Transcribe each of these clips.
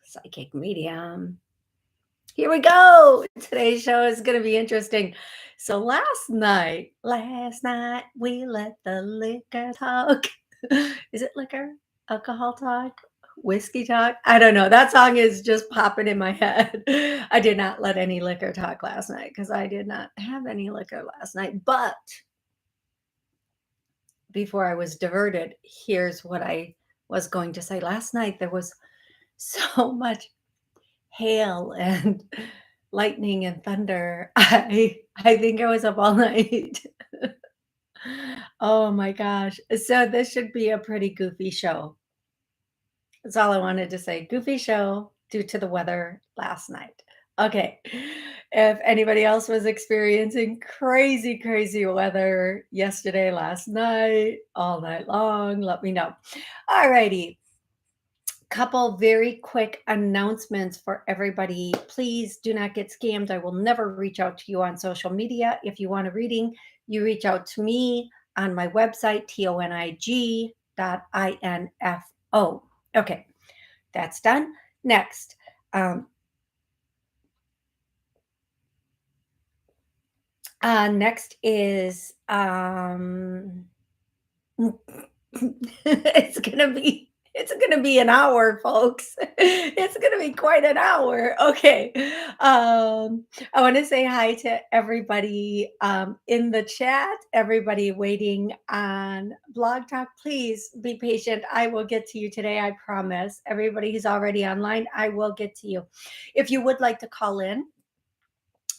Psychic Medium. Here we go. Today's show is going to be interesting. So last night we let the liquor talk. Is it liquor? Alcohol talk? Whiskey talk? I don't know. That song is just popping in my head. I did not let any liquor talk last night because I did not have any liquor last night. But before I was diverted, here's what I was going to say. Last night there was so much hail and lightning and thunder. I think I was up all night. Oh my gosh. So this should be a pretty goofy show. That's all I wanted to say. Goofy show due to the weather last night. Okay. If anybody else was experiencing crazy, crazy weather yesterday, last night, all night long, let me know. All righty. Couple very quick announcements for everybody. Please do not get scammed. I will never reach out to you on social media. If you want a reading, you reach out to me on my website, tonig.info. Okay, that's done. Next, next is it's gonna be an hour, folks. It's gonna be quite an hour. Okay. I want to say hi to everybody in the chat, everybody waiting on Blog Talk. Please be patient. I will get to you today, I promise. Everybody who's already online, I will get to you. If you would like to call in,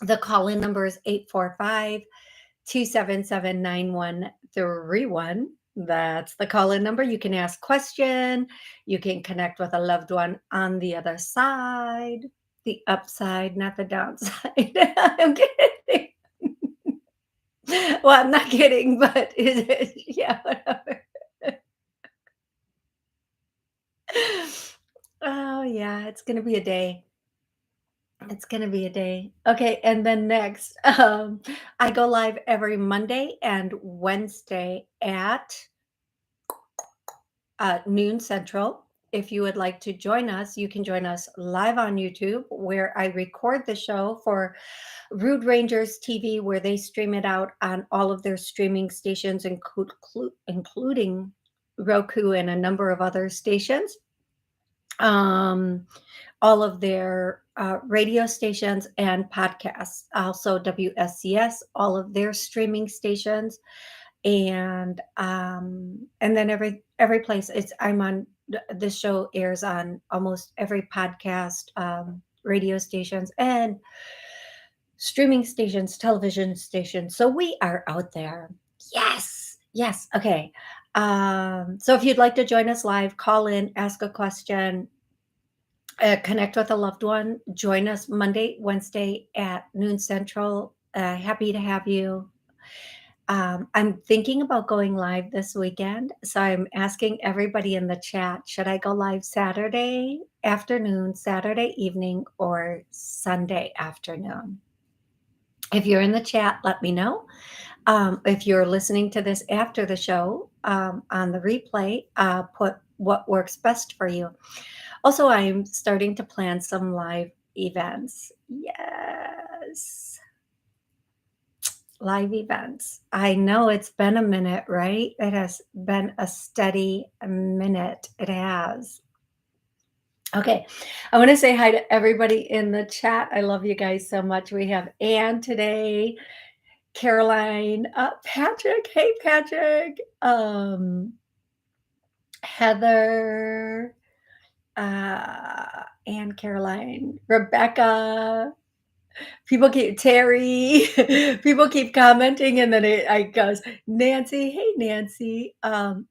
the call-in number is 845-277-9131. That's the call-in number. You can ask question. You can connect with a loved one on the other side, the upside, not the downside. I'm kidding. Well, I'm not kidding, but yeah, whatever. Oh yeah, it's gonna be a day. It's gonna be a day. Okay, and then next, I go live every Monday and Wednesday at noon Central. If you would like to join us, you can join us live on YouTube, where I record the show for Rude Rangers TV, where they stream it out on all of their streaming stations, including Roku and a number of other stations. All of their radio stations and podcasts, also WSCS, all of their streaming stations, and then every place. I'm on. This show airs on almost every podcast, radio stations, and streaming stations, television stations. So we are out there. Yes. Okay. So if you'd like to join us live, call in, ask a question. Connect with a loved one. Join us Monday, Wednesday at noon Central. Happy to have you. I'm thinking about going live this weekend. So I'm asking everybody in the chat, should I go live Saturday afternoon, Saturday evening, or Sunday afternoon? If you're in the chat, let me know. If you're listening to this after the show on the replay, put what works best for you. Also, I'm starting to plan some live events. Yes. Live events. I know it's been a minute, right? It has been a steady minute. It has. Okay. I want to say hi to everybody in the chat. I love you guys so much. We have Anne today, Caroline, Patrick. Hey, Patrick. Heather, Anne, Caroline, Rebecca. Terry, people keep commenting, and then I goes, Nancy. Hey, Nancy.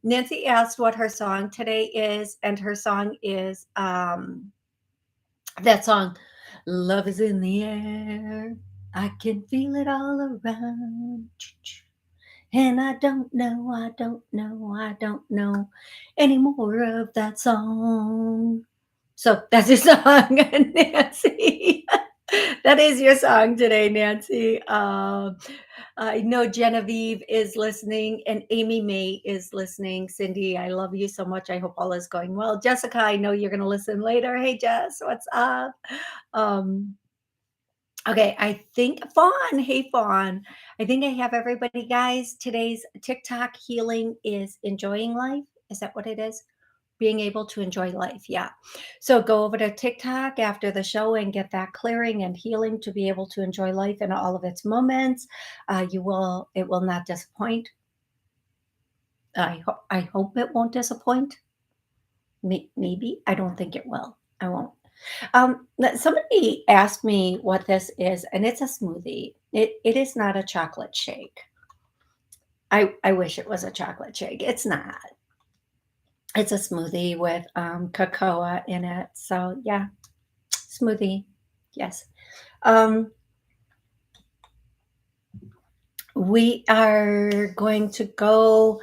Nancy asked what her song today is, and her song is that song, Love is in the Air. I can feel it all around. And I don't know any more of that song. So that's his song, Nancy. That is your song today, Nancy. I know Genevieve is listening and Amy May is listening. Cindy, I love you so much. I hope all is going well. Jessica, I know you're going to listen later. Hey, Jess, what's up? Um, okay, I think Fawn. Hey, Fawn. I think I have everybody, guys. Today's TikTok healing is enjoying life. Is that what it is? Being able to enjoy life. Yeah. So go over to TikTok after the show and get that clearing and healing to be able to enjoy life in all of its moments. It will not disappoint. I hope it won't disappoint. Maybe. I don't think it will. I won't. Somebody asked me what this is, and it's a smoothie. It is not a chocolate shake. I wish it was a chocolate shake. It's not. It's a smoothie with cocoa in it. So yeah, smoothie. Yes. Um, we are going to go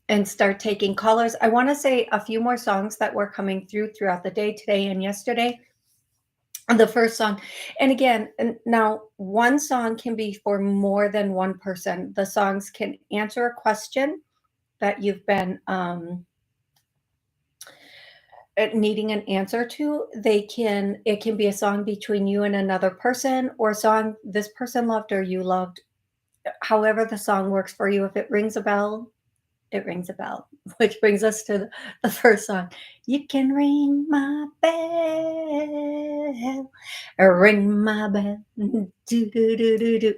and start taking callers. I want to say a few more songs that were coming throughout the day today and yesterday. The first song, and again, now one song can be for more than one person. The songs can answer a question that you've been needing an answer to. It can be a song between you and another person, or a song this person loved or you loved. However the song works for you. If it rings a bell, it rings a bell. Which brings us to the first song. You can ring my bell, ring my bell. Do, do, do, do, do.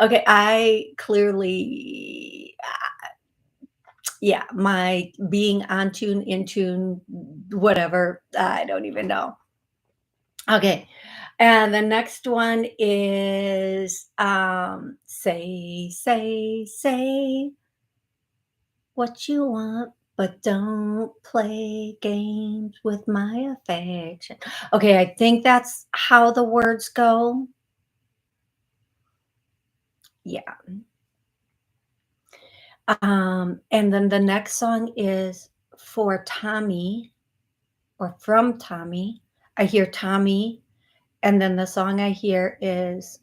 Okay, I clearly, yeah, my being on tune, in tune, whatever, I don't even know. Okay. And the next one is say what you want, but don't play games with my affection. Okay, I think that's how the words go. Yeah. And then the next song is for Tommy or from Tommy. I hear Tommy, and then the song I hear is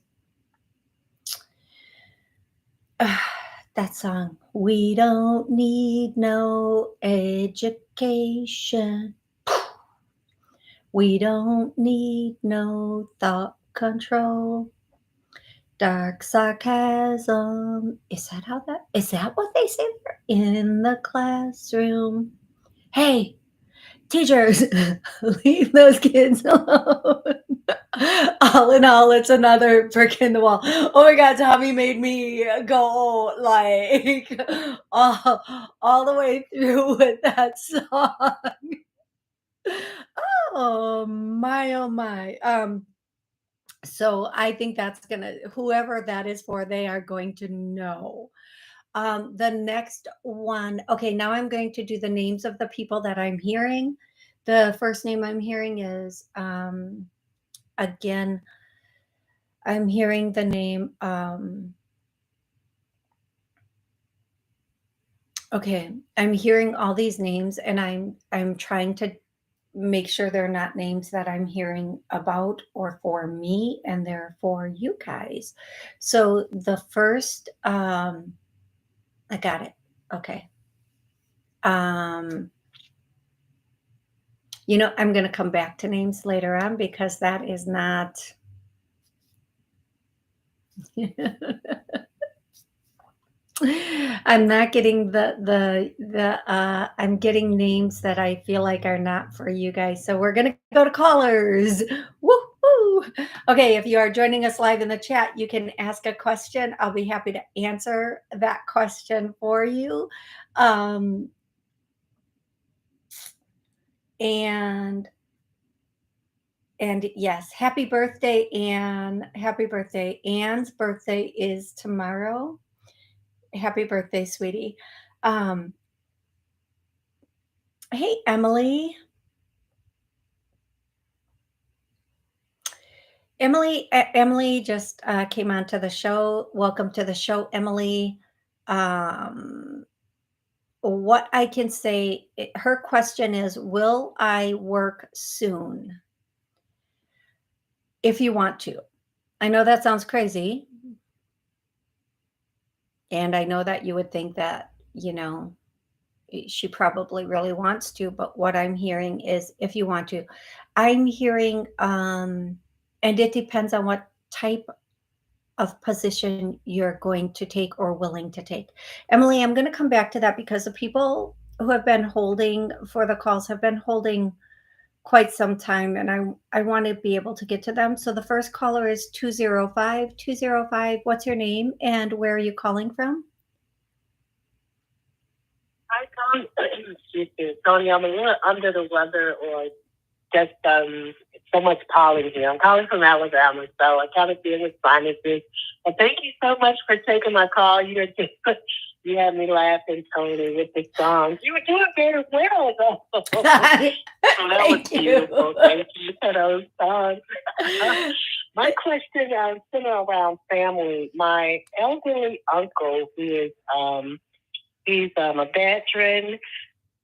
that song. We don't need no education. We don't need no thought control. Dark sarcasm. Is that what they say in the classroom? Hey, teachers, leave those kids alone. All in all, it's another brick in the wall. Oh my God, Tommy made me go like all the way through with that song. Oh my, oh my. So I think that's gonna whoever that is for, they are going to know. The next one, okay, now I'm going to do the names of the people that I'm hearing. The first name I'm hearing is again, I'm hearing the name. Okay, I'm hearing all these names, and I'm trying to make sure they're not names that I'm hearing about or for me, and they're for you guys. So the first, I got it. Okay. Um, I'm going to come back to names later on because that is not. I'm not getting I'm getting names that I feel like are not for you guys. So we're gonna go to callers. Woo-hoo. Okay, if you are joining us live in the chat, you can ask a question. I'll be happy to answer that question for you. And yes, happy birthday, Anne. Happy birthday. Anne's birthday is tomorrow. Happy birthday, sweetie. Um, Hey, Emily. Emily just came onto the show. Welcome to the show, Emily. Um, what I can say, her question is, will I work soon? If you want to. I know that sounds crazy, and I know that you would think that, she probably really wants to, but what I'm hearing is if you want to. I'm hearing, and it depends on what type of position you're going to take or willing to take. Emily, I'm going to come back to that because the people who have been holding for the calls have been holding quite some time, and I want to be able to get to them. So the first caller is 205. What's your name and where are you calling from? Hi, Tony. Excuse me, Tony. I'm a little under the weather, or just so much pollen here. I'm calling from Alabama, so I kind of deal with sinuses. But thank you so much for taking my call. You had me laughing, Tony, with the songs. You were doing very well, though. So that was beautiful. Thank you for those songs. My question centered around family. My elderly uncle, he's a veteran,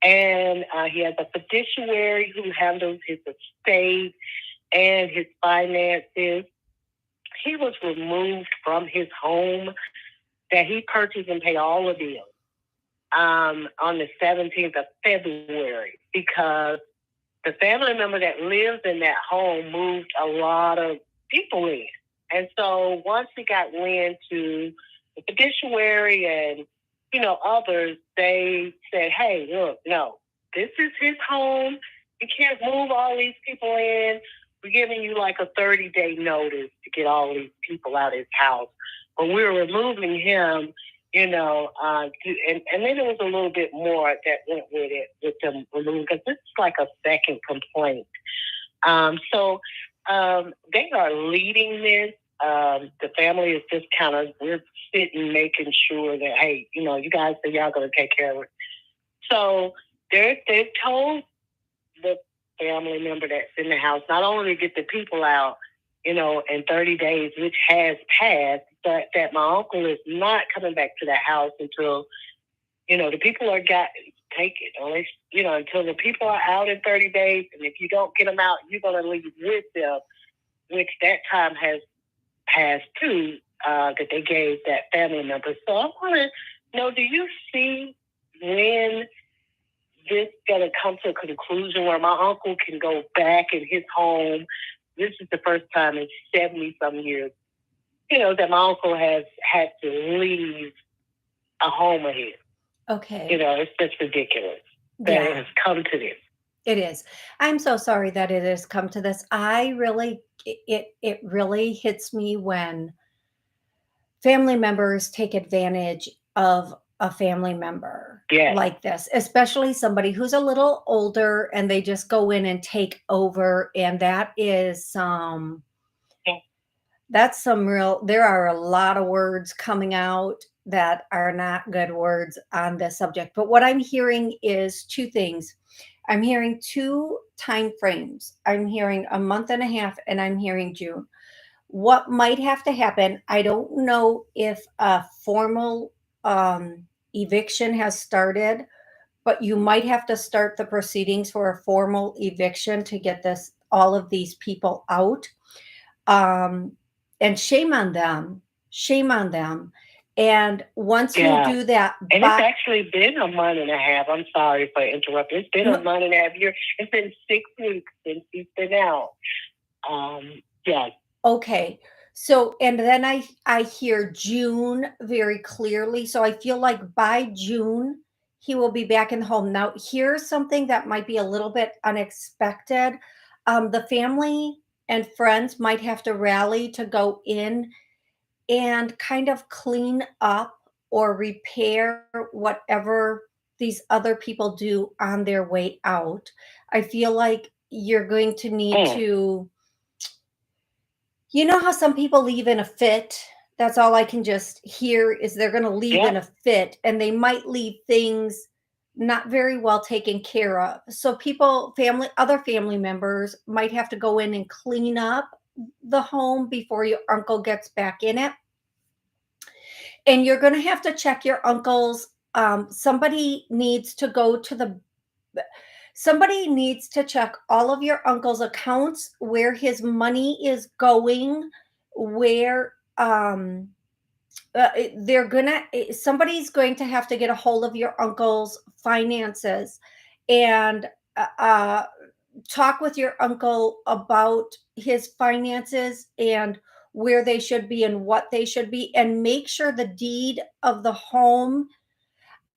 and he has a fiduciary who handles his estate and his finances. He was removed from his home that he purchased and paid all the bills on the 17th of February because the family member that lives in that home moved a lot of people in. And so once he got wind to the fiduciary and others, they said, hey, look, no, this is his home. You can't move all these people in. We're giving you like a 30-day notice to get all these people out of his house. But we're removing him, and then there was a little bit more that went with it, with them removing, because this is like a second complaint. So they are leading this. The family is just we're sitting, making sure that, hey, you guys say y'all going to take care of it. So they've told the family member that's in the house not only to get the people out, in 30 days, which has passed, but that my uncle is not coming back to the house until, the people are taken, until the people are out in 30 days. And if you don't get them out, you're going to leave with them, which that time has passed too, that they gave that family member. So I want to know, do you see when this going to come to a conclusion where my uncle can go back in his home? This is the first time in 70-some years, that my uncle has had to leave a home of his. Okay. It's just ridiculous that it has come to this. It is. I'm so sorry that it has come to this. It really hits me when family members take advantage of a family member like this, especially somebody who's a little older and they just go in and take over. And that's some real, there are a lot of words coming out that are not good words on this subject. But what I'm hearing is two things. I'm hearing two time frames. I'm hearing a month and a half, and I'm hearing June. What might have to happen, I don't know if a formal eviction has started, but you might have to start the proceedings for a formal eviction to get all of these people out. And shame on them. Shame on them. And once you do that, and it's actually been a month and a half. I'm sorry for interrupting. It's been a month and a half year. It's been 6 weeks since he's been out. Okay. So, and then I hear June very clearly. So I feel like by June, he will be back in the home. Now, here's something that might be a little bit unexpected. The family and friends might have to rally to go in and kind of clean up or repair whatever these other people do on their way out. I feel like you're going to need to, how some people leave in a fit? That's all I can just hear is they're going to leave in a fit, and they might leave things not very well taken care of. So other family members might have to go in and clean up the home before your uncle gets back in it. And you're going to have to check your uncle's. Somebody needs to check all of your uncle's accounts, where his money is going, where somebody's going to have to get a hold of your uncle's finances and talk with your uncle about his finances and where they should be and what they should be, and make sure the deed of the home.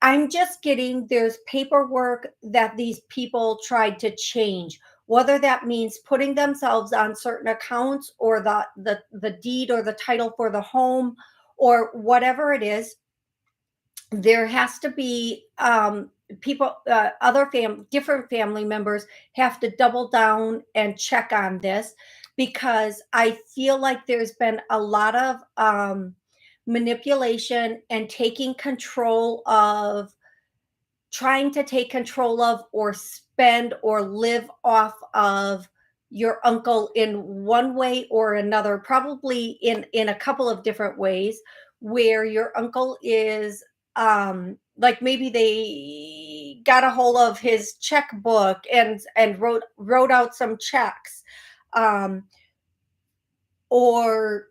I'm just getting there's paperwork that these people tried to change, whether that means putting themselves on certain accounts or the deed or the title for the home or whatever it is. There has to be people, different family members have to double down and check on this, because I feel like there's been a lot of manipulation and taking control of, trying to take control of or spend or live off of your uncle in one way or another, probably in a couple of different ways, where your uncle is like maybe they got a hold of his checkbook and wrote out some checks, um or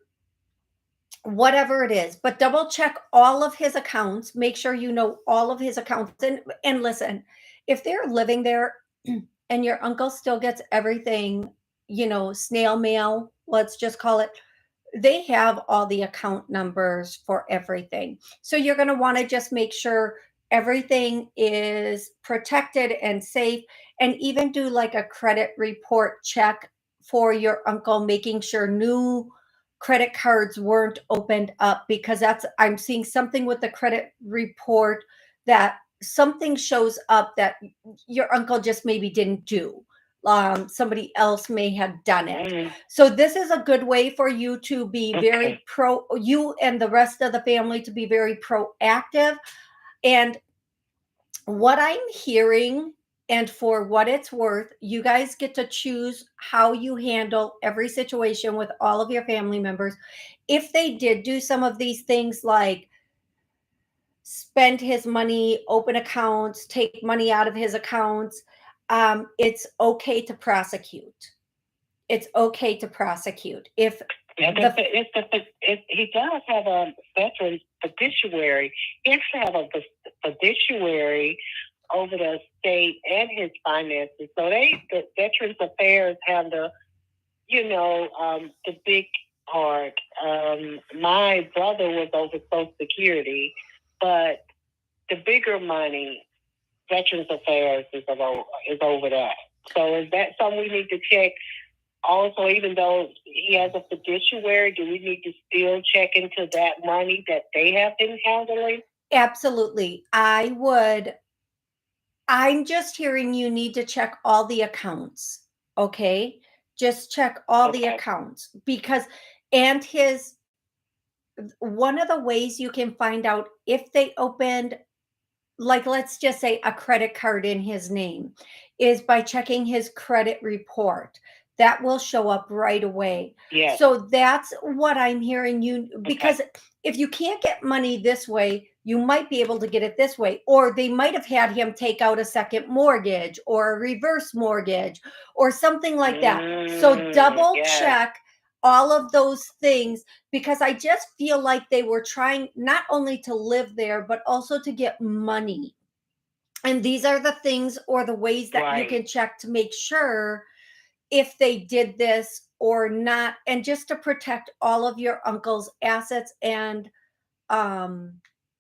whatever it is, but double check all of his accounts, make sure you know all of his accounts. And listen, if they're living there and your uncle still gets everything, snail mail, let's just call it, they have all the account numbers for everything. So you're going to want to just make sure everything is protected and safe, and even do like a credit report check for your uncle, making sure new credit cards weren't opened up, because I'm seeing something with the credit report, that something shows up that your uncle just maybe didn't do. Somebody else may have done it. So this is a good way for you to be very you and the rest of the family to be very proactive. And what I'm hearing, and for what it's worth, you guys get to choose how you handle every situation with all of your family members. If they did do some of these things, like spend his money, open accounts, take money out of his accounts, it's okay to prosecute. It's okay to prosecute. If he does have a veteran fiduciary, he actually have a fiduciary over the estate and his finances. So the Veterans Affairs have the big part. My brother was over Social Security, but the bigger money, Veterans Affairs is over that. So is that something we need to check? Also, even though he has a fiduciary, do we need to still check into that money that they have been handling? Absolutely. I'm just hearing you need to check all the accounts. Okay. Just check all the accounts, because, and one of the ways you can find out if they opened, like, let's just say a credit card in his name, is by checking his credit report. That will show up right away. Yes. So that's what I'm hearing you, because if you can't get money this way, you might be able to get it this way. Or they might have had him take out a second mortgage or a reverse mortgage or something like that. So double check all of those things, because I just feel like they were trying not only to live there, but also to get money. And these are the things or the ways that you can check to make sure if they did this or not, and just to protect all of your uncle's assets and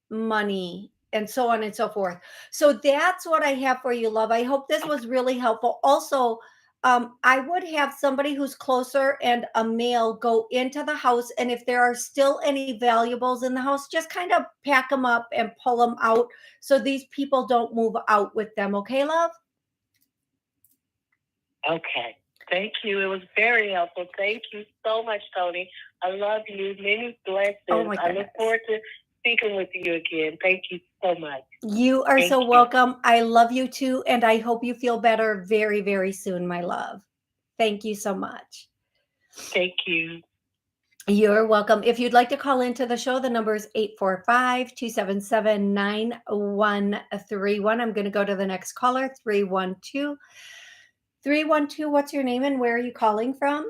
money and so on and so forth. So that's what I have for you, love. I hope this was really helpful. Also, I would have somebody who's closer and a male go into the house, and if there are still any valuables in the house, just kind of pack them up and pull them out so these people don't move out with them. Okay, love? Okay. Thank you. It was very helpful. Thank you so much, Toni. I love you. Many blessings. Oh my goodness. I look forward to speaking with you again. Thank you so much. You are so welcome. I love you too, and I hope you feel better very, very soon, my love. Thank you so much. Thank you. You're welcome. If you'd like to call into the show, the number is 845-277-9131. I'm going to go to the next caller, 312. 312, what's your name and where are you calling from?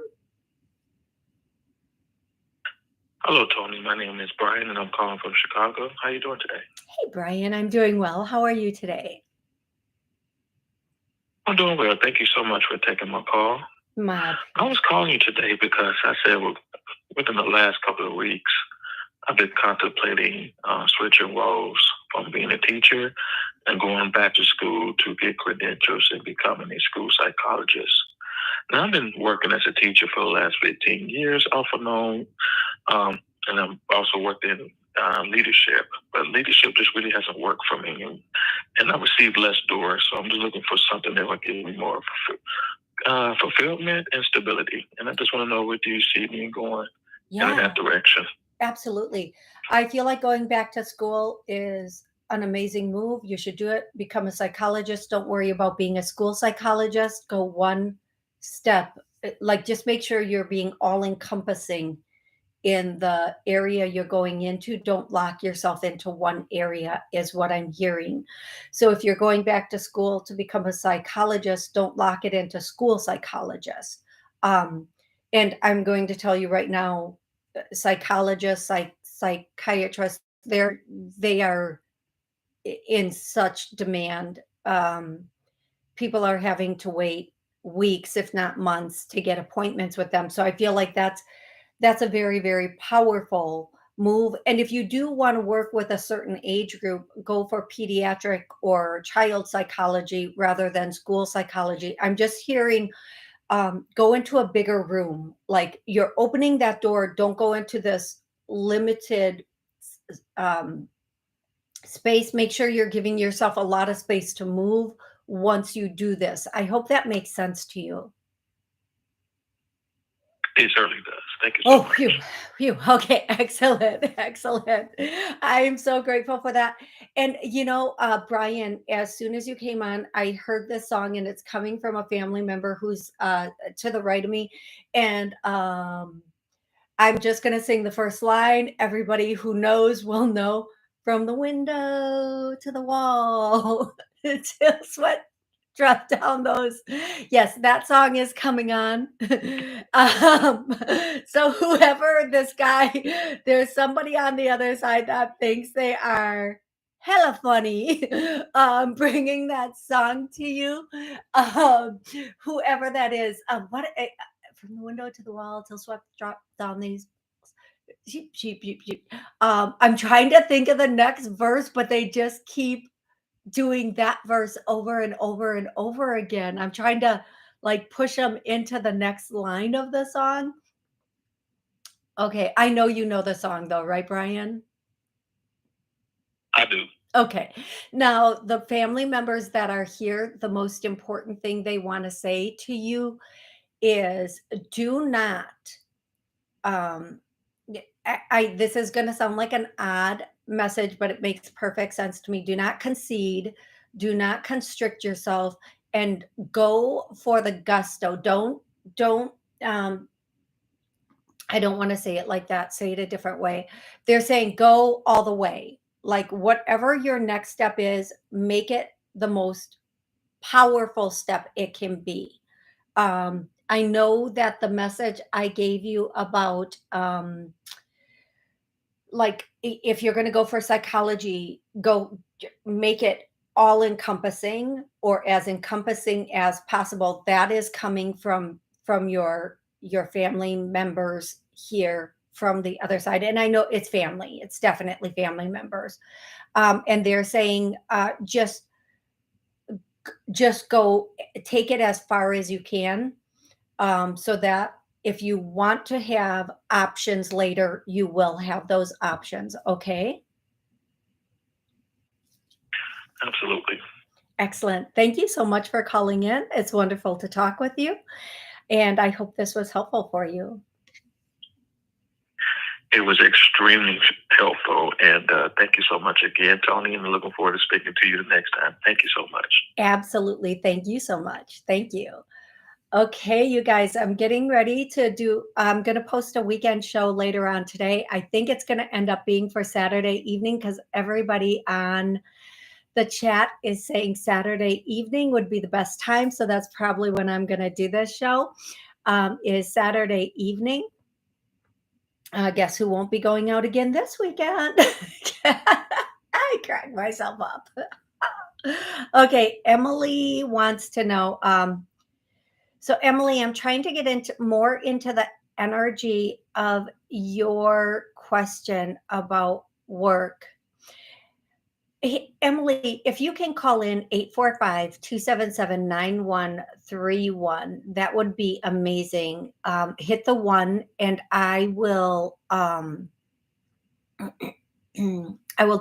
Hello, Tony. My name is Brian, and I'm calling from Chicago. How you doing today? Hey, Brian, I'm doing well. How are you today? I'm doing well. Thank you so much for taking my call. My I was calling you today because I said within the last couple of weeks, I've been contemplating switching roles from being a teacher and going back to school to get credentials and becoming a school psychologist. Now, I've been working as a teacher for the last 15 years, off and on, and I've also worked in leadership, but leadership just really hasn't worked for me, and I received less doors, so I'm just looking for something that will give me more fulfillment and stability. And I just want to know, where do you see me going in Yeah, that direction? absolutely. I feel like going back to school is an amazing move. You should do it. Become a psychologist. Don't worry about being a school psychologist. Go one step. Like just make sure you're being all encompassing in the area you're going into. Don't lock yourself into one area, is what I'm hearing. So if you're going back to school to become a psychologist, don't lock it into school psychologist. Um, and I'm going to tell you right now, psychologists, psychiatrists, they are in such demand. People are having to wait weeks, if not months, to get appointments with them. So I feel like that's a very, very powerful move. And if you do want to work with a certain age group, go for pediatric or child psychology rather than school psychology. I'm just hearing go into a bigger room. Like you're opening that door, don't go into this limited um, space. Make sure you're giving yourself a lot of space to move once you do this. I hope that makes sense to you. It certainly does. Thank you so Oh, much. phew, phew. Okay, excellent, excellent. I'm so grateful for that. And Brian, as soon as you came on, I heard this song, and it's coming from a family member who's to the right of me, and I'm just gonna sing the first line. Everybody who knows will know. From the window to the wall, till sweat drop down those. Yes, that song is coming on. um, so whoever this guy, there's somebody on the other side that thinks they are hella funny, bringing that song to you. Um, whoever that is, from the window to the wall till sweat drop down these. Sheep, sheep, sheep, sheep. I'm trying to think of the next verse, but they just keep doing that verse over and over and over again. I'm trying to like push them into the next line of the song. Okay, I know you know the song though, right, Brian? I do. Okay. Now, the family members that are here, the most important thing they want to say to you is do not um this is going to sound like an odd message, but it makes perfect sense to me. Do not concede, do not constrict yourself, and go for the gusto. Don't um I don't want to say it like that. Say it a different way. They're saying go all the way. Like whatever your next step is, make it the most powerful step it can be. I know that the message I gave you about like if you're going to go for psychology, make it all encompassing or as encompassing as possible. That is coming from your family members here from the other side, and I know it's family, it's definitely family members. And they're saying just go, take it as far as you can, so that if you want to have options later, you will have those options. Okay. Absolutely. Excellent. Thank you so much for calling in. It's wonderful to talk with you. And I hope this was helpful for you. It was extremely helpful, and thank you so much again, Tony. And looking forward to speaking to you the next time. Thank you so much. Absolutely. Thank you so much. Thank you. Okay, you guys, I'm getting ready to I'm going to post a weekend show later on today. I think it's going to end up being for Saturday evening because everybody on the chat is saying Saturday evening would be the best time. So that's probably when I'm going to do this show, is Saturday evening. Guess who won't be going out again this weekend? I cracked myself up. Okay, Emily wants to know. So Emily, I'm trying to get into the energy of your question about work. Hey, Emily, if you can call in 845-277-9131, that would be amazing. Hit the one and I will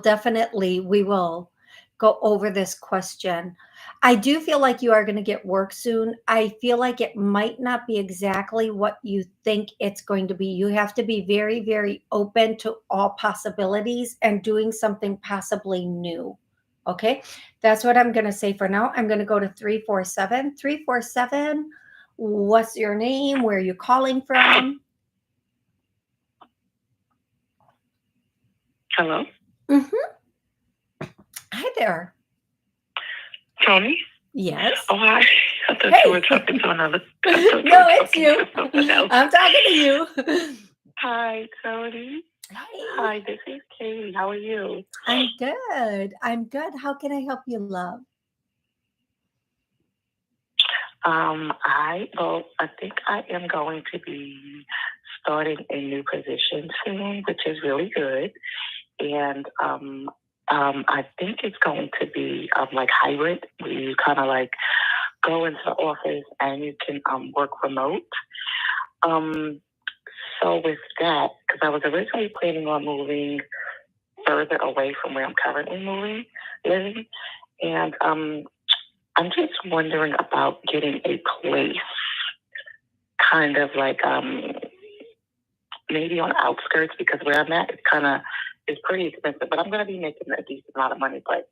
definitely, we will go over this question. I do feel like you are going to get work soon. I feel like it might not be exactly what you think it's going to be. You have to be very, very open to all possibilities and doing something possibly new. Okay. That's what I'm going to say for now. I'm going to go to 347. 347. What's your name? Where are you calling from? Hello? Mm-hmm. Hi there. Toni? Yes. Oh, hi. I thought Hey. you were talking to another. No, it's you. I'm talking to you. Hi, Toni. Hey. Hi, this is Katie. How are you? I'm good. I'm good. How can I help you, love? I think I am going to be starting a new position soon, which is really good. And I think it's going to be like hybrid, where you kind of like go into the office and you can work remote. So with that, because I was originally planning on moving further away from where I'm currently living, and I'm just wondering about getting a place, kind of like maybe on the outskirts, because where I'm at is pretty expensive. But I'm going to be making a decent amount of money, but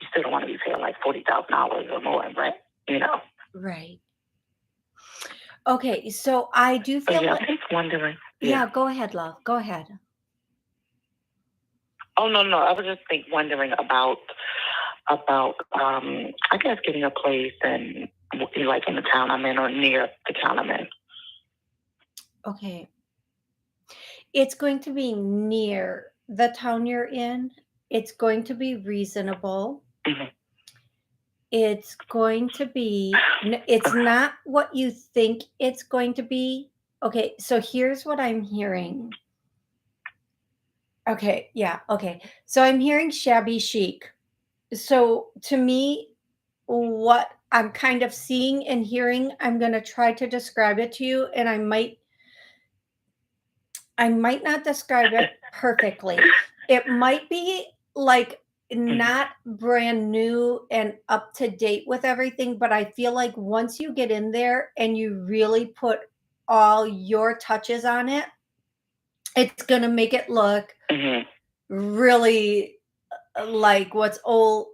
you still don't want to be paying like $40,000 or more, right? You know. Right. Okay, so I do feel yeah, like. I'm just wondering. Yeah, go ahead, love. Go ahead. Oh no, I was just wondering about I guess getting a place and like in the town I'm in or near the town I'm in. Okay. It's going to be near the town you're in. It's going to be reasonable. Mm-hmm. It's going to be, it's not what you think it's going to be. Okay, so here's what I'm hearing. Okay, yeah, okay. So I'm hearing shabby chic. So to me, what I'm kind of seeing and hearing, I'm going to try to describe it to you, and I might not describe it perfectly. It might be like not brand new and up to date with everything, but I feel like once you get in there and you really put all your touches on it, it's going to make it look really like what's old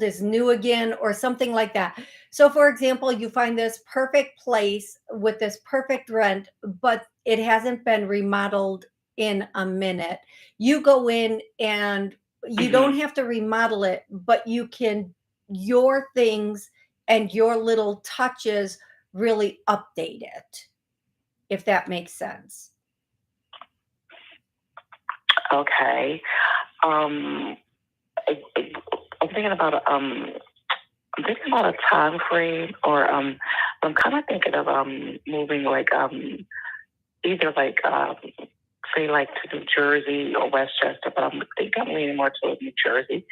is new again, or something like that. So for example, you find this perfect place with this perfect rent, but it hasn't been remodeled in a minute. You go in and you don't have to remodel it, but you can, your things and your little touches really update it, if that makes sense. Okay. I'm thinking about a time frame, or I'm kind of thinking of moving like either like say like to New Jersey or Westchester, but I think I'm leaning more towards New Jersey,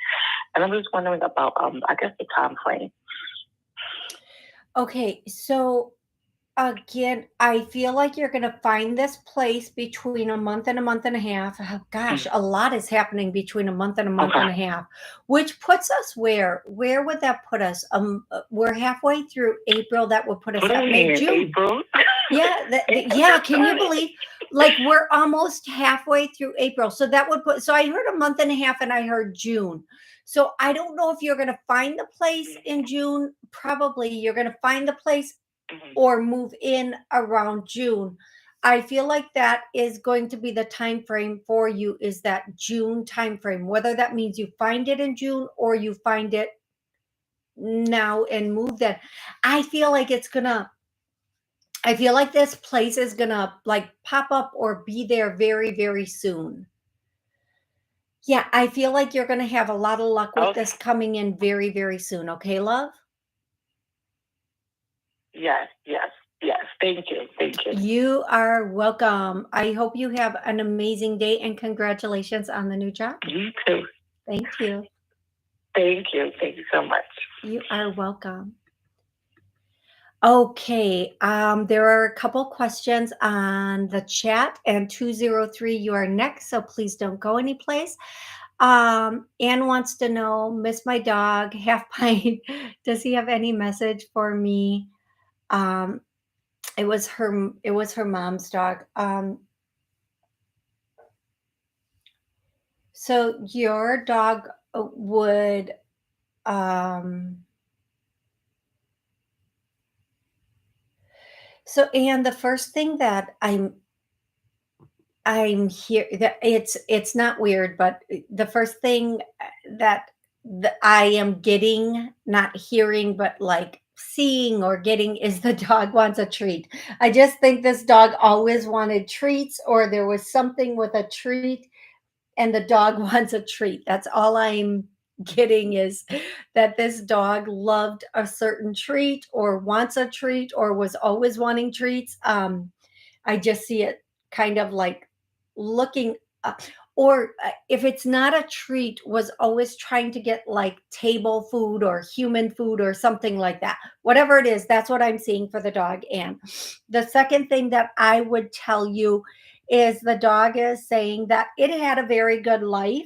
and I'm just wondering about I guess the time frame. Okay, so again, I feel like you're going to find this place between a month and a month and a half. Oh, gosh, a lot is happening between a month and a month and a half, which puts us where? Where would that put us? We're halfway through April. That would put us at May, June. April? Yeah, yeah. Can you believe? Like we're almost halfway through April. So that would put. So I heard a month and a half, and I heard June. So I don't know if you're going to find the place in June. Probably you're going to find the place or move in around June. I feel like that is going to be the time frame for you, is that June time frame, whether that means you find it in June or you find it now and move that. I feel like it's gonna I feel like this place is gonna like pop up or be there very, very soon. Yeah, I feel like you're gonna have a lot of luck with Okay. this coming in very, very soon. Okay, love? Yes, yes, yes. Thank you. Thank you. You are welcome. I hope you have an amazing day and congratulations on the new job. You too. Thank you. Thank you. Thank you so much. You are welcome. Okay, there are a couple questions on the chat, and 203, you are next, so please don't go anyplace. Anne wants to know, miss my dog, half pint. Does he have any message for me? Um, it was her mom's dog. So your dog would so and the first thing that I'm here that it's not weird, but the first thing that I am getting, not hearing, but like seeing or getting is the dog wants a treat. I just think this dog always wanted treats, or there was something with a treat and the dog wants a treat. That's all I'm getting, is that this dog loved a certain treat or wants a treat or was always wanting treats. I just see it kind of like looking up, or if it's not a treat, was always trying to get like table food or human food or something like that. Whatever it is, that's what I'm seeing for the dog. And the second thing that I would tell you is the dog is saying that it had a very good life.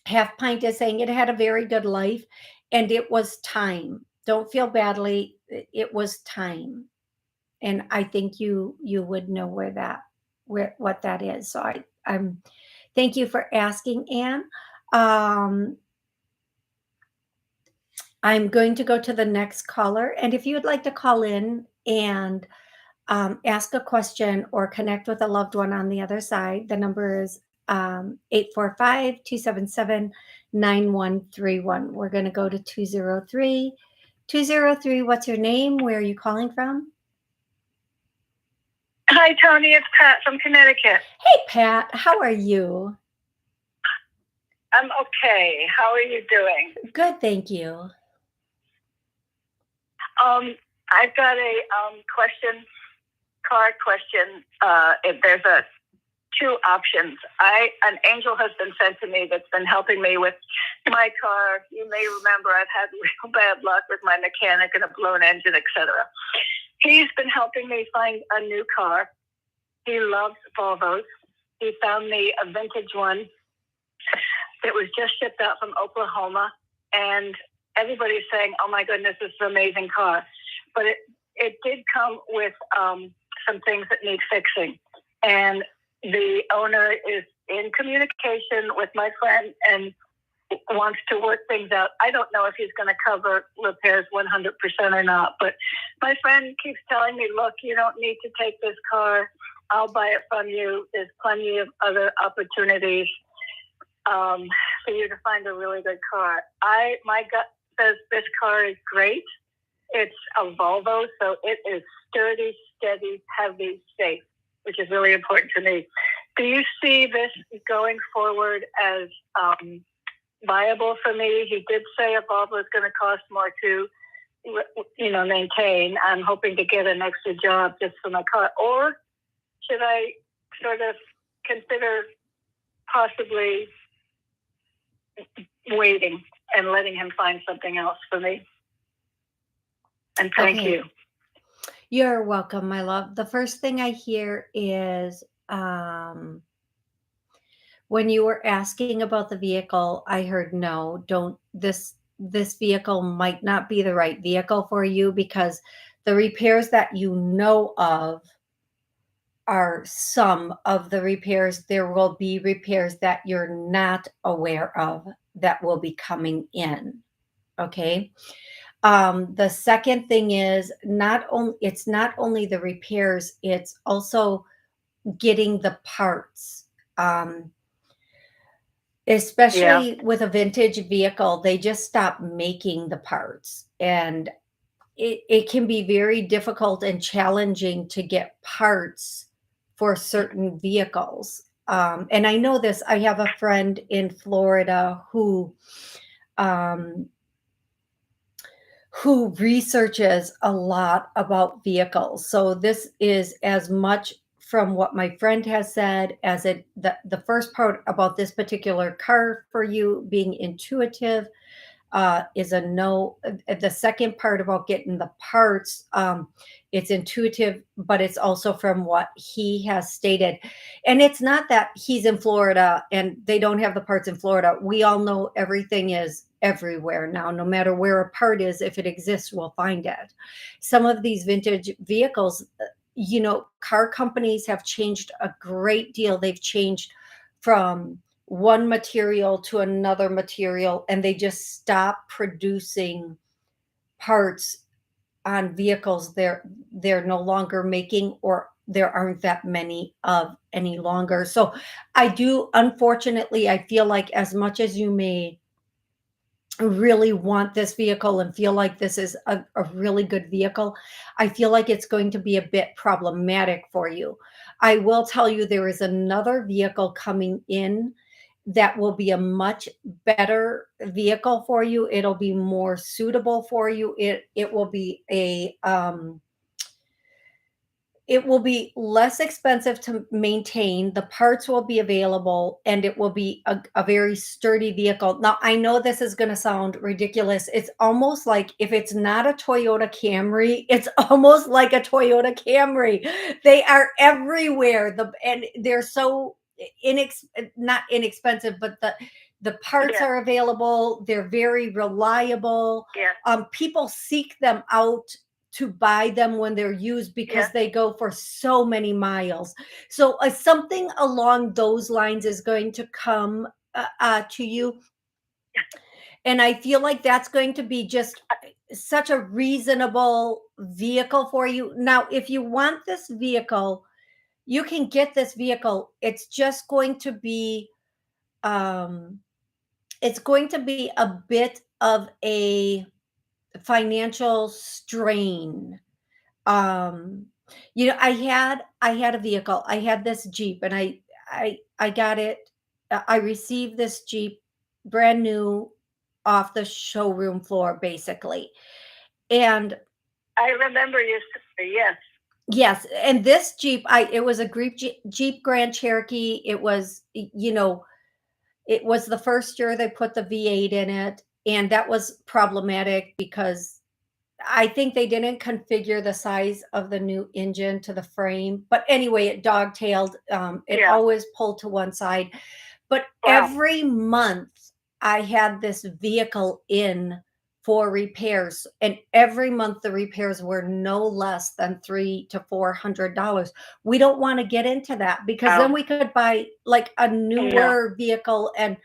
Half Pint is saying it had a very good life and it was time. Don't feel badly. It was time. And I think you would know where what that is. So I'm thank you for asking, Anne. Um, I'm going to go to the next caller, and if you would like to call in and ask a question or connect with a loved one on the other side, the number is 845-277-9131. We're going to go to 203. 203, what's your name? Where are you calling from? Hi, Toni. It's Pat from Connecticut. Hey, Pat. How are you? I'm okay. How are you doing? Good, thank you. I've got a car question. If there's two options. An angel has been sent to me that's been helping me with my car. You may remember I've had real bad luck with my mechanic and a blown engine, etc. He's been helping me find a new car. He loves Volvos. He found me a vintage one that was just shipped out from Oklahoma, and everybody's saying, "Oh my goodness, this is an amazing car." But it did come with some things that need fixing, and the owner is in communication with my friend and wants to work things out. I don't know if he's going to cover repairs 100% or not, but my friend keeps telling me, "Look, you don't need to take this car. I'll buy it from you. There's plenty of other opportunities for you to find a really good car." My gut says this car is great. It's a Volvo, so it is sturdy, steady, heavy, safe, which is really important to me. Do you see this going forward as viable for me? He did say a Volvo is going to cost more to, maintain. I'm hoping to get an extra job just for my car. Or should I sort of consider possibly waiting and letting him find something else for me? And thank you. You're welcome, my love. The first thing I hear is when you were asking about the vehicle, I heard no, don't, this vehicle might not be the right vehicle for you, because the repairs that you know of are some of the repairs. There will be repairs that you're not aware of that will be coming in. Okay. The second thing is it's not only the repairs, it's also getting the parts. Especially with a vintage vehicle, they just stop making the parts. And it can be very difficult and challenging to get parts for certain vehicles. And I know this, I have a friend in Florida um, who researches a lot about vehicles. So this is as much from what my friend has said as the first part about this particular car for you being intuitive is a no. The second part about getting the parts, it's intuitive, but it's also from what he has stated. And it's not that he's in Florida and they don't have the parts in Florida. We all know everything is everywhere now. No matter where a part is, if it exists, we'll find it. Some of these vintage vehicles, car companies have changed a great deal. They've changed from one material to another material, and they just stop producing parts on vehicles they're no longer making, or there aren't that many of any longer. So unfortunately, I feel like as much as you may really want this vehicle and feel like this is a really good vehicle, I feel like it's going to be a bit problematic for you. I will tell you there is another vehicle coming in that will be a much better vehicle for you. It'll be more suitable for you. It will be it will be less expensive to maintain. The parts will be available, and it will be a very sturdy vehicle. Now, I know this is going to sound ridiculous. It's almost like if it's not a Toyota Camry, it's almost like a Toyota Camry. They are everywhere. And they're so not inexpensive, but the parts are available. They're very reliable. People seek them out to buy them when they're used because they go for so many miles. So something along those lines is going to come to you. And I feel like that's going to be just such a reasonable vehicle for you. Now, if you want this vehicle, you can get this vehicle. It's just going to be, it's going to be a bit of a financial strain. I had a vehicle. I had this Jeep, and I got it. I received this Jeep brand new off the showroom floor, basically. And I remember you. yes, and this Jeep, it was a Jeep Grand Cherokee. It was, it was the first year they put the V8 in it, and that was problematic because I think they didn't configure the size of the new engine to the frame. But anyway, it dogtailed. It always pulled to one side. But every month I had this vehicle in for repairs. And every month the repairs were no less than $300 to $400. We don't want to get into that because then we could buy like a newer vehicle, and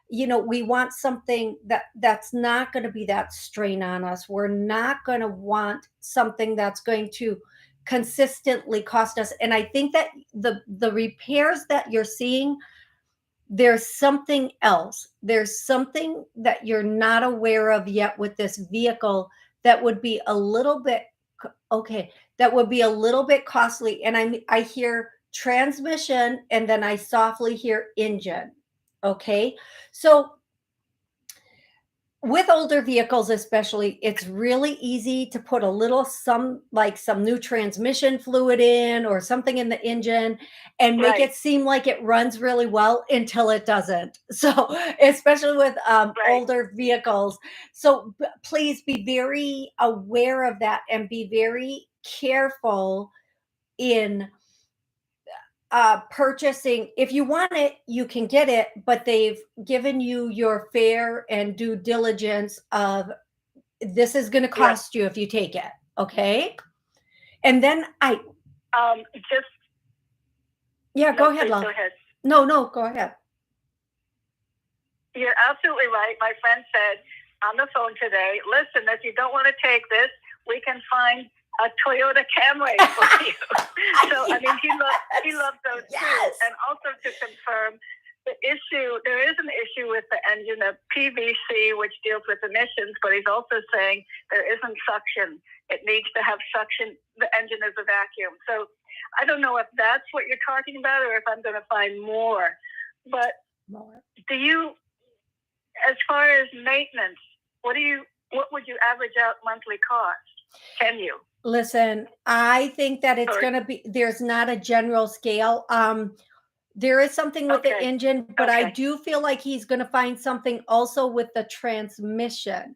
we want something that's not going to be that strain on us. We're not going to want something that's going to consistently cost us. And I think that the repairs that you're seeing, there's something else. There's something that you're not aware of yet with this vehicle that would be a little bit costly. And I hear transmission, and then I softly hear engine. Okay. So with older vehicles, especially, it's really easy to put some new transmission fluid in or something in the engine and make it seem like it runs really well until it doesn't. So especially with older vehicles. So please be very aware of that and be very careful in purchasing. If you want it, you can get it, but they've given you your fair and due diligence of this is going to cost you if you take it. Okay. And then go ahead, love. Go ahead. No, go ahead. You're absolutely right. My friend said on the phone today, listen, if you don't want to take this, we can find a Toyota Camry for you. So, I mean, he loves those too. And also to confirm, there is an issue with the engine of PVC, which deals with emissions, but he's also saying there isn't suction. It needs to have suction. The engine is a vacuum. So I don't know if that's what you're talking about or if I'm going to find more. But do you, as far as maintenance, what would you average out monthly cost? Can you? Listen, I think that it's going to be, there's not a general scale. There is something with the engine, but I do feel like he's going to find something also with the transmission.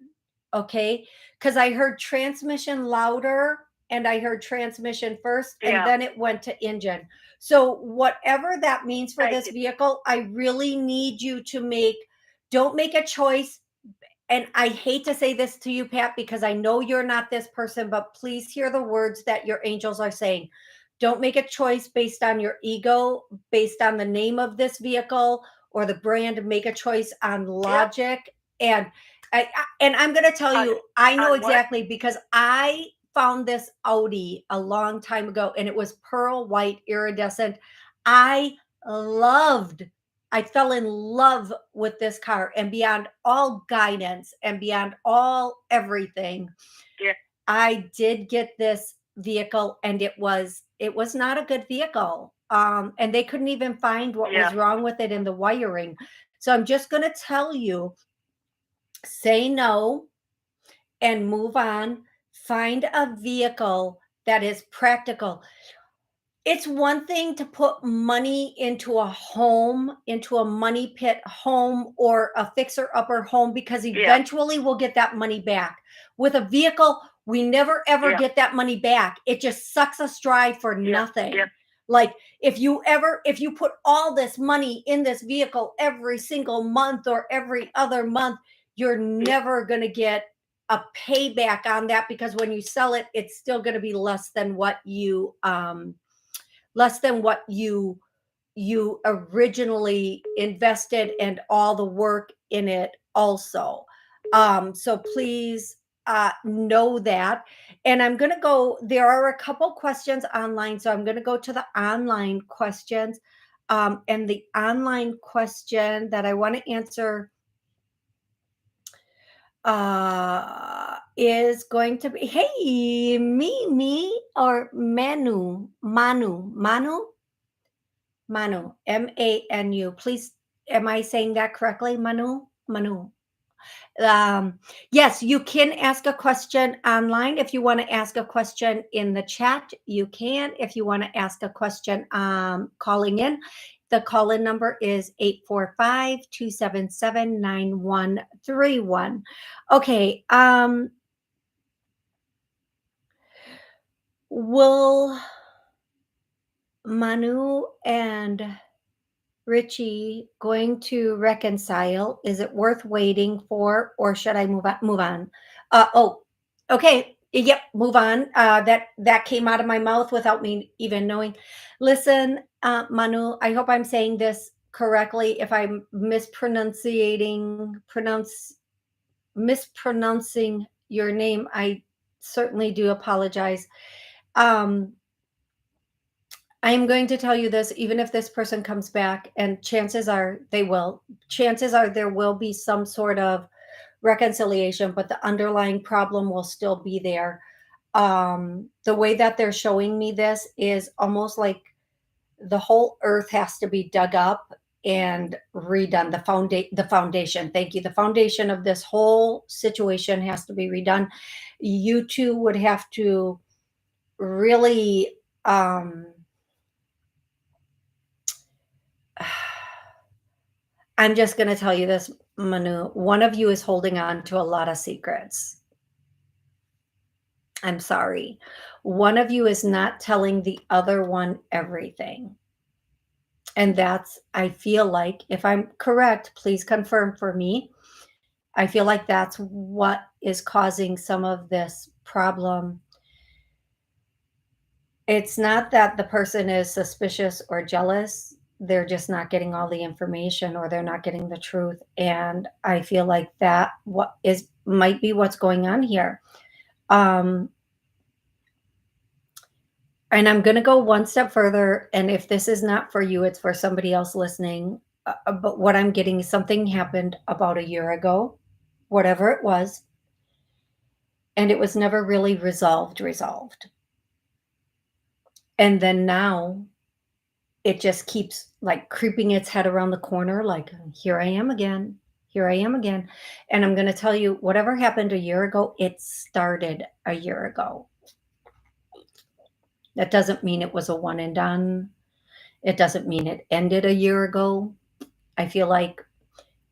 Okay. Because I heard transmission louder and I heard transmission first, and then it went to engine. So whatever that means for this vehicle, I really need you to don't make a choice. And I hate to say this to you, Pat, because I know you're not this person, but please hear the words that your angels are saying. Don't make a choice based on your ego, based on the name of this vehicle or the brand. Make a choice on logic. And I'm going to tell you, I know exactly, because I found this Audi a long time ago, and it was pearl white iridescent. I fell in love with this car, and beyond all guidance and beyond all everything, I did get this vehicle, and it was not a good vehicle. And they couldn't even find what was wrong with it in the wiring. So I'm just going to tell you, say no and move on. Find a vehicle that is practical. It's one thing to put money into a home, into a money pit home or a fixer-upper home, because eventually we'll get that money back. With a vehicle, we never, ever get that money back. It just sucks us dry for nothing. Like if you put all this money in this vehicle every single month or every other month, you're never going to get a payback on that, because when you sell it, it's still going to be less than what you originally invested and all the work in it also. So please know that. And I'm going to go, there are a couple questions online. So I'm going to go to the online questions. And the online question that I want to answer is going to be, hey, Mimi or Manu, Manu, M-A-N-U. Please, am I saying that correctly? Manu. Yes, you can ask a question online. If you want to ask a question in the chat, you can. If you want to ask a question calling in, the call-in number is 845-277-9131. Okay. Will Manu and Richie going to reconcile? Is it worth waiting for, or should I move on? Okay. Yep, move on. That came out of my mouth without me even knowing. Listen, Manu, I hope I'm saying this correctly. If I'm mispronouncing your name, I certainly do apologize. I'm going to tell you this, even if this person comes back, and chances are there will be some sort of reconciliation, but the underlying problem will still be there. The way that they're showing me this is almost like the whole earth has to be dug up and redone. The foundation. Thank you. The foundation of this whole situation has to be redone. You two would have to really, I'm just going to tell you this, Manu. One of you is holding on to a lot of secrets. I'm sorry. One of you is not telling the other one everything. And that's, I feel like, if I'm correct, please confirm for me. I feel like that's what is causing some of this problem. It's not that the person is suspicious or jealous. They're just not getting all the information, or they're not getting the truth. And I feel like that might be what's going on here. And I'm going to go one step further. And if this is not for you, it's for somebody else listening. but what I'm getting is something happened about a year ago, whatever it was, and it was never really resolved. And then now it just keeps like creeping its head around the corner, like, here I am again. Here I am again. And I'm going to tell you, whatever happened a year ago, it started a year ago. That doesn't mean it was a one and done. It doesn't mean it ended a year ago. I feel like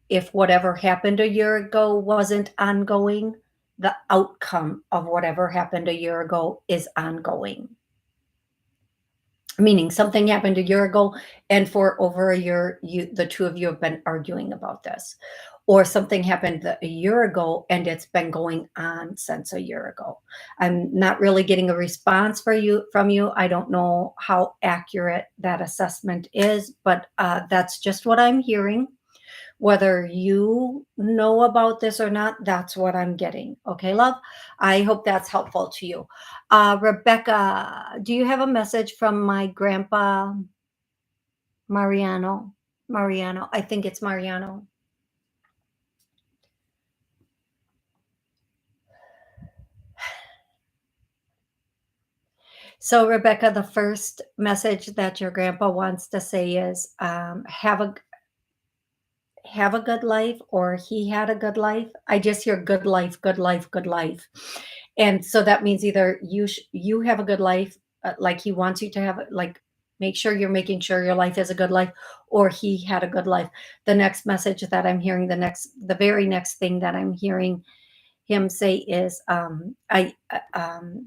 if whatever happened a year ago wasn't ongoing, the outcome of whatever happened a year ago is ongoing. Meaning something happened a year ago, and for over a year, the two of you have been arguing about this. Or something happened a year ago, and it's been going on since a year ago. I'm not really getting a response from you. I don't know how accurate that assessment is, but that's just what I'm hearing. Whether you know about this or not, that's what I'm getting. Okay, love? I hope that's helpful to you. Rebecca, do you have a message from my grandpa, Mariano? Mariano, I think it's Mariano. So, Rebecca, the first message that your grandpa wants to say is have a good life, or he had a good life. I just hear good life, good life, good life. And so that means either you have a good life, like he wants you to have, like, make sure you're making sure your life is a good life, or he had a good life. The next message that I'm hearing, the very next thing that I'm hearing him say is,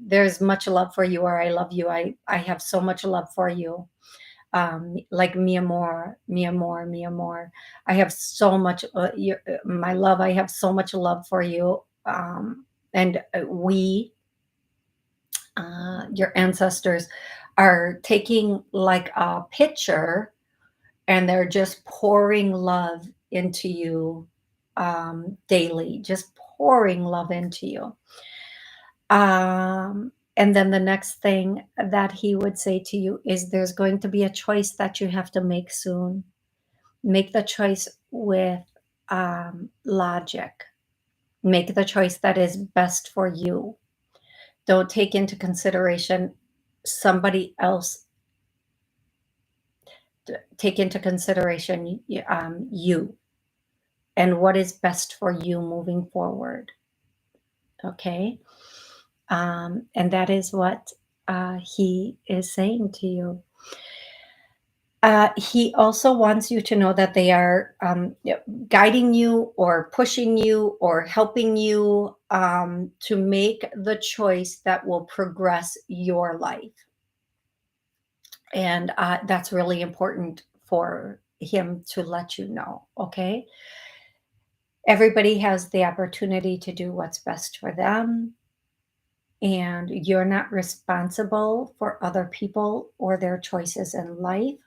there's much love for you, or I love you. I have so much love for you. Like mi amor, mi amor, mi amor. I have so much, my love. I have so much love for you. And your ancestors are taking like a pitcher, and they're just pouring love into you daily, just pouring love into you. And then the next thing that he would say to you is, there's going to be a choice that you have to make soon. Make the choice with logic. Make the choice that is best for you. Don't take into consideration somebody else. Take into consideration you and what is best for you moving forward. Okay? And that is what he is saying to you. He also wants you to know that they are guiding you, or pushing you, or helping you to make the choice that will progress your life. And that's really important for him to let you know, okay? Everybody has the opportunity to do what's best for them. And you're not responsible for other people or their choices in life.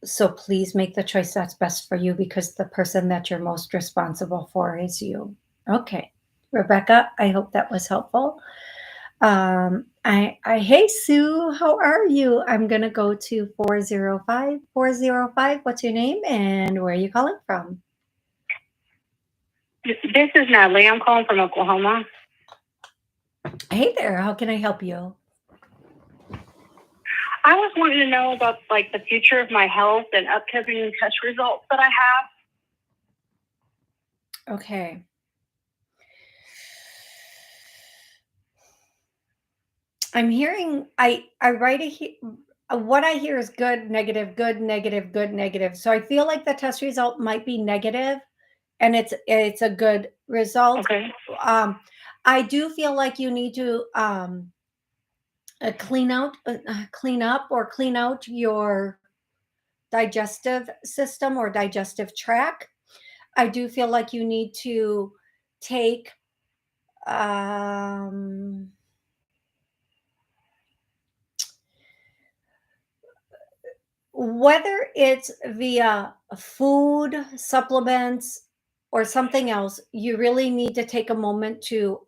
So please make the choice that's best for you, because the person that you're most responsible for is you. Okay, Rebecca, I hope that was helpful. Hey, Sue, how are you? I'm going to go to 405. 405, what's your name and where are you calling from? This is Natalie. I'm calling from Oklahoma. Hey there, how can I help you? I was wanting to know about like the future of my health and upcoming test results that I have. Okay. I'm hearing, I write what I hear is good, negative, good, negative, good, negative. So I feel like the test result might be negative, and it's a good result. Okay. I do feel like you need to clean up or clean out your digestive system or digestive tract. I do feel like you need to take whether it's via food, supplements, or something else, you really need to take a moment to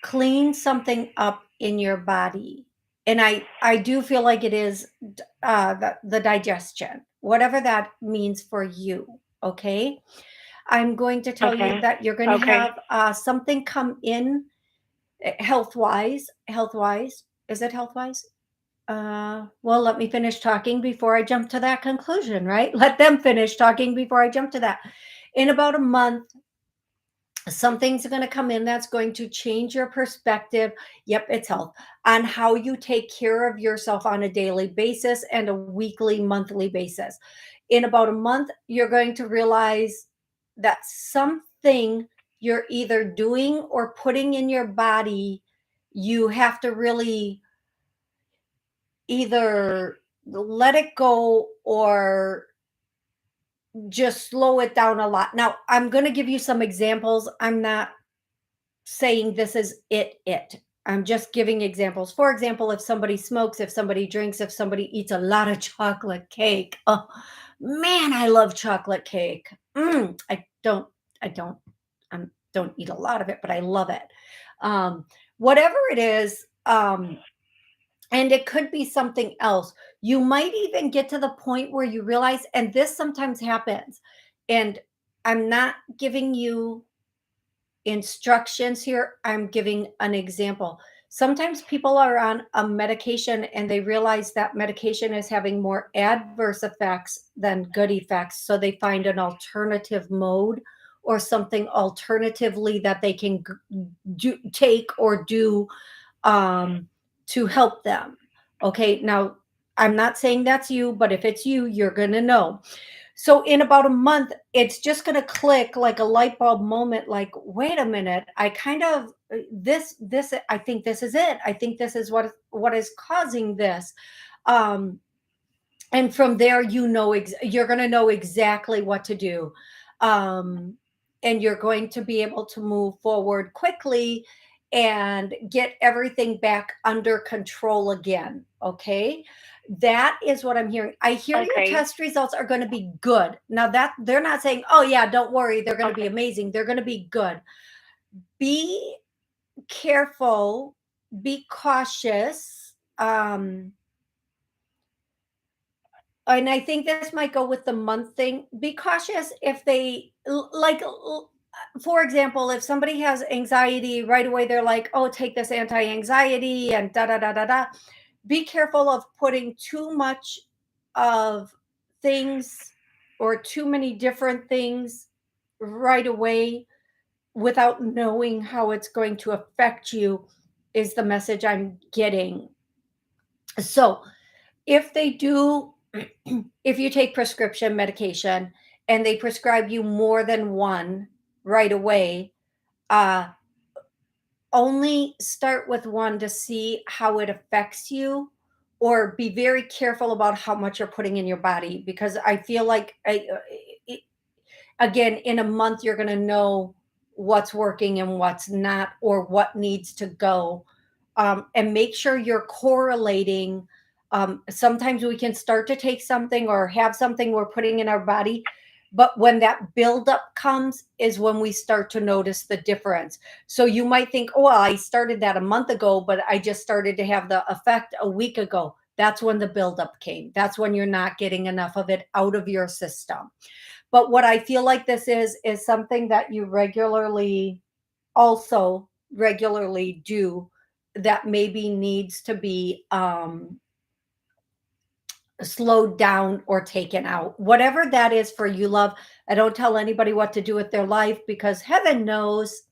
clean something up in your body. And I do feel like it is the digestion, whatever that means for you. Okay. I'm going to tell you Okay. that you're going to Okay. have something come in health wise. Health wise. Is it health wise? Well, let me finish talking before I jump to that conclusion, right? Let them finish talking before I jump to that. In about a month, something's going to come in that's going to change your perspective. Yep, it's health, on how you take care of yourself on a daily basis and a weekly, monthly basis. In about a month, you're going to realize that something you're either doing or putting in your body, you have to really either let it go or just slow it down a lot. Now, I'm going to give you some examples. I'm not saying this is it. I'm just giving examples. For example, if somebody smokes, if somebody drinks, if somebody eats a lot of chocolate cake. Oh man, I love chocolate cake. I don't eat a lot of it, but I love it. Whatever it is, and it could be something else. You might even get to the point where you realize, and this sometimes happens, and I'm not giving you instructions here. I'm giving an example. Sometimes people are on a medication and they realize that medication is having more adverse effects than good effects. So they find an alternative mode or something alternatively that they can take or do to help them. Okay. Now, I'm not saying that's you, but if it's you, you're going to know. So in about a month, it's just going to click like a light bulb moment. Like, wait a minute, I kind of this. I think this is it. I think this is what is causing this. Um, and from there, you're going to know exactly what to do, um, and you're going to be able to move forward quickly and get everything back under control again. Okay. That is what I'm hearing. I hear your Okay. test results are going to be good. Now that they're not saying, oh yeah, don't worry, they're going to be amazing. They're going to be good. Be careful, be cautious. And I think this might go with the month thing. Be cautious if they for example, if somebody has anxiety right away, they're like, oh, take this anti-anxiety and da da da da da. Be careful of putting too much of things or too many different things right away without knowing how it's going to affect you, is the message I'm getting. So if they do, if you take prescription medication and they prescribe you more than one right away, uh, only start with one to see how it affects you, or be very careful about how much you're putting in your body, because I feel like again, in a month, you're going to know what's working and what's not, or what needs to go. And make sure you're correlating. Sometimes we can start to take something or have something we're putting in our body, but when that buildup comes is when we start to notice the difference. So you might think, oh, well, I started that a month ago, but I just started to have the effect a week ago. That's when the buildup came. That's when you're not getting enough of it out of your system. But what I feel like this is something that you regularly do, that maybe needs to be slowed down or taken out. Whatever that is for you, love. I don't tell anybody what to do with their life, because heaven knows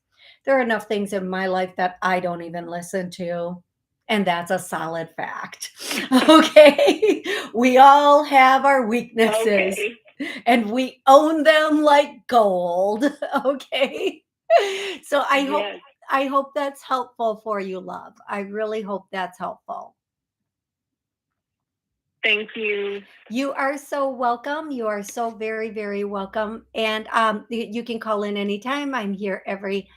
there are enough things in my life that I don't even listen to. And that's a solid fact. Okay. We all have our weaknesses. Okay. And we own them like gold. Okay. So Yes. I hope that's helpful for you, love. I really hope that's helpful. Thank you. You are so welcome. You are so very, very welcome. And you can call in anytime. I'm here every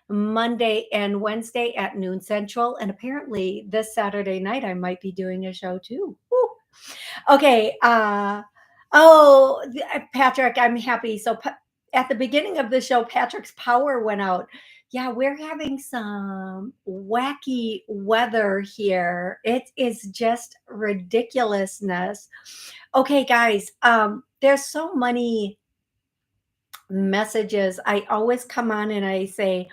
Monday and Wednesday at noon Central. And apparently this Saturday night, I might be doing a show too. Woo. Okay. Patrick, I'm happy. So at the beginning of the show, Patrick's power went out. Yeah, we're having some wacky weather here. It is just ridiculousness. Okay, guys, there's so many messages. I always come on and I say,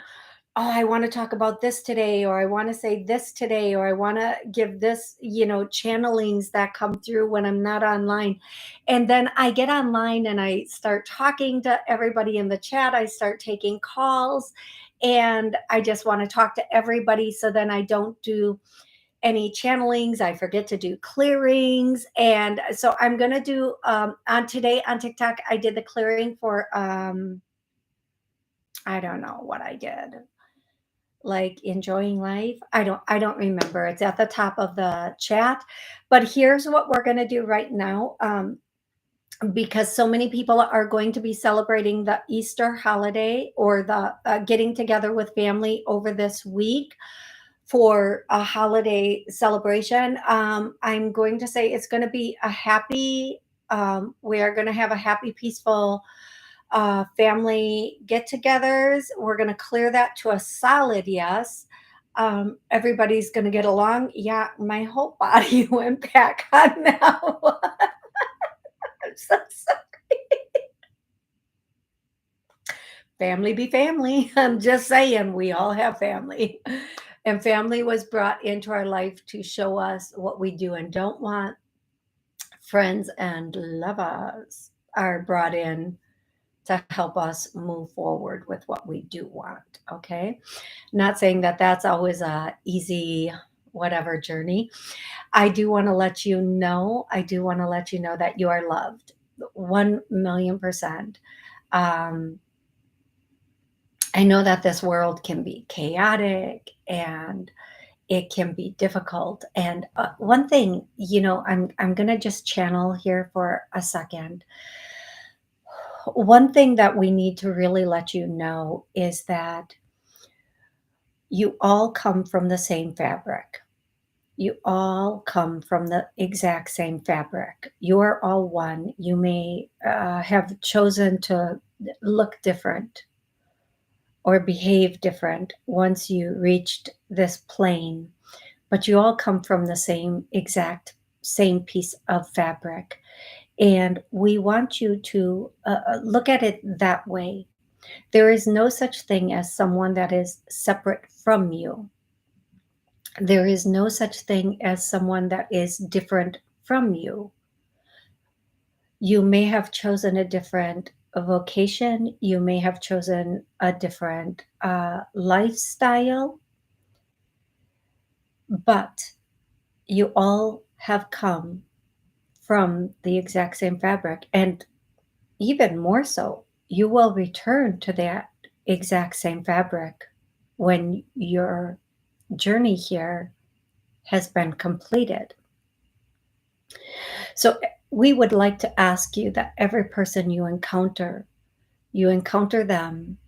oh, I want to talk about this today, or I want to say this today, or I want to give this, channelings that come through when I'm not online. And then I get online and I start talking to everybody in the chat. I start taking calls and I just want to talk to everybody. So then I don't do any channelings. I forget to do clearings. And so I'm going to do on today on TikTok, I did the clearing for, I don't know what I did, like enjoying life. I don't remember. It's at the top of the chat. But here's what we're going to do right now, because so many people are going to be celebrating the Easter holiday or the getting together with family over this week for a holiday celebration. I'm going to say it's going to be a happy, we are going to have a happy, peaceful family get-togethers. We're going to clear that to a solid yes. Everybody's going to get along. Yeah, my whole body went back on now. I'm so sorry. Family be family. I'm just saying, we all have family. And family was brought into our life to show us what we do and don't want. Friends and lovers are brought in to help us move forward with what we do want. Okay. Not saying that that's always a easy, whatever journey. I do want to let you know, that you are loved 1,000,000%. I know that this world can be chaotic and it can be difficult. And one thing, I'm going to just channel here for a second. One thing that we need to really let you know is that you all come from the same fabric. You all come from the exact same fabric. You are all one. You may have chosen to look different or behave different once you reached this plane, but you all come from the same piece of fabric. And we want you to look at it that way. There is no such thing as someone that is separate from you. There is no such thing as someone that is different from you. You may have chosen a different vocation. You may have chosen a different lifestyle, but you all have come from the exact same fabric. And even more so, you will return to that exact same fabric when your journey here has been completed. So we would like to ask you that every person you encounter them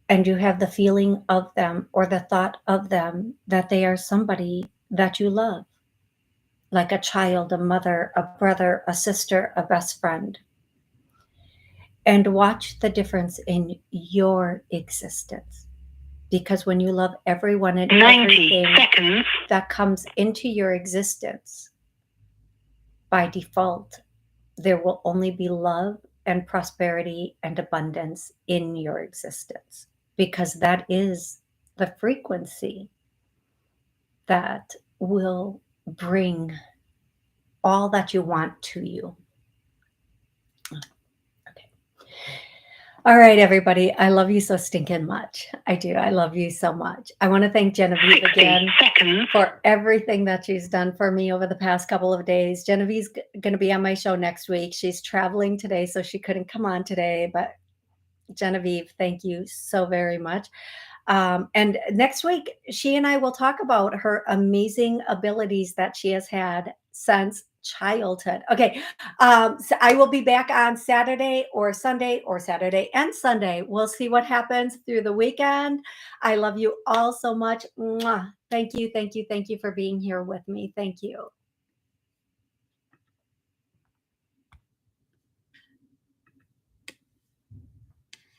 and you have the feeling of them or the thought of them that they are somebody that you love, like a child, a mother, a brother, a sister, a best friend. And watch the difference in your existence. Because when you love everyone and 90 everything seconds. that comes into your existence, by default, there will only be love and prosperity and abundance in your existence, because that is the frequency that will bring all that you want to you. All right, everybody. I love you so stinking much. I do. I love you so much. I want to thank Genevieve 60 again seconds. for everything that she's done for me over the past couple of days. Genevieve's going to be on my show next week. She's traveling today, so she couldn't come on today. But Genevieve, thank you so very much. And next week, she and I will talk about her amazing abilities that she has had since childhood. Okay. So I will be back on Saturday or Sunday, or Saturday and Sunday. We'll see what happens through the weekend. I love you all so much. Mwah. Thank you. Thank you. Thank you for being here with me. Thank you.